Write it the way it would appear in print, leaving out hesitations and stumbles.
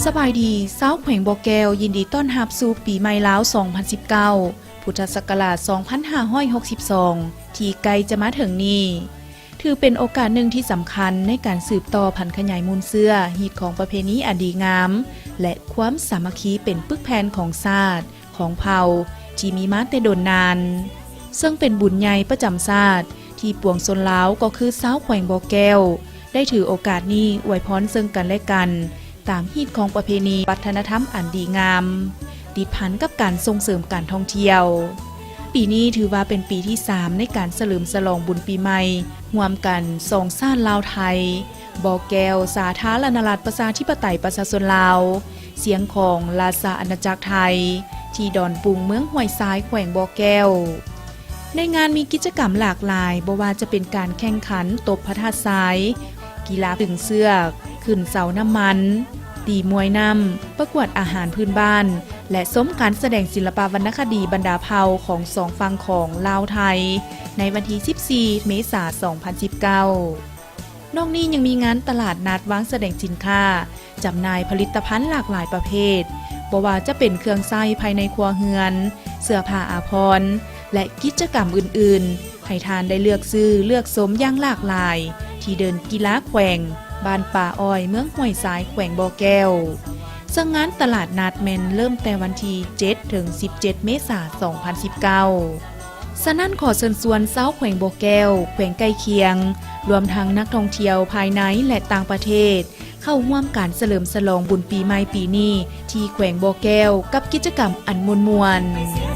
สบายดีเศร้าแขวงบ่อแก้วยินดีต้อนรับสู่ปีใหม่ลาว 2019 พุทธศักราช 2562 ที่ใกล้จะมาถึงนี้ถือเป็นโอกาสหนึ่งที่สำคัญในการสืบต่อพันธุ์ขยายมูลเสื้อฮีตของประเพณีอันดีงาม และความสามัคคีเป็นปึกแผ่นของชาติของเผ่าที่มีมาแต่โดนนานซึ่งเป็นบุญใหญ่ประจำชาติที่ปวงชนลาวก็คือเศร้าแขวงบ่อแก้วได้ถือโอกาสนี้อวยพรซึ่งกันและกันตามฮีตของประเพณีวัฒนธรรมอันดีงามติดพันกับการส่งเสริมการท่องเที่ยวปีนี้ถือว่าเป็นปีที่ 3 ในการเฉลิมฉลองบุญปีใหม่ร่วมกันสองชาติลาวไทยบ่อแก้วสาธารณรัฐประชาธิปไตยประชาชนลาวเสียงของราชอาณาจักรไทยที่ดอนปุงเมืองห้วยทรายแขวงบ่อแก้วในงานมีกิจกรรมหลากหลายบ่ว่าจะเป็นการแข่งขันตบพระธาตุทรายกีฬาดึงเสือกขึ้นเสาน้ำมันตีมวยน้ำประกวดอาหารพื้นบ้านและซุ้มการแสดงศิลปวรรณคดีบรรดาเผ่าของสองฝั่งของลาวไทยในวันที่ 14 เมษายน 2019 นอกนี้ยังมีงานตลาดนัดวางแสดงสินค้าจำหน่ายผลิตภัณฑ์หลากหลายประเภทบ่ว่าจะเป็นเครื่องใช้ภายในครัวเรือนเสื้อผ้าอาภรณ์และกิจกรรมอื่นๆให้ทานได้เลือกซื้อเลือกสมอย่างหลากหลายที่เดินกีฬาแขวงบ้านป่าอ้อยเมืองห้วยทรายแขวงบ่อแก้วซึ่งงานตลาดนัดแมนเริ่มแต่วันที่ 7 ถึง 17 เมษายน 2019 ฉะนั้นขอเชิญชวนชาวแขวงบ่อแก้วแขวงใกล้เคียงรวมทั้งนักท่องเที่ยวภายในและต่างประเทศเข้าร่วมการเฉลิมฉลองบุญปีใหม่ปีนี้ที่แขวงบ่อแก้วกับกิจกรรมอันม่วนๆ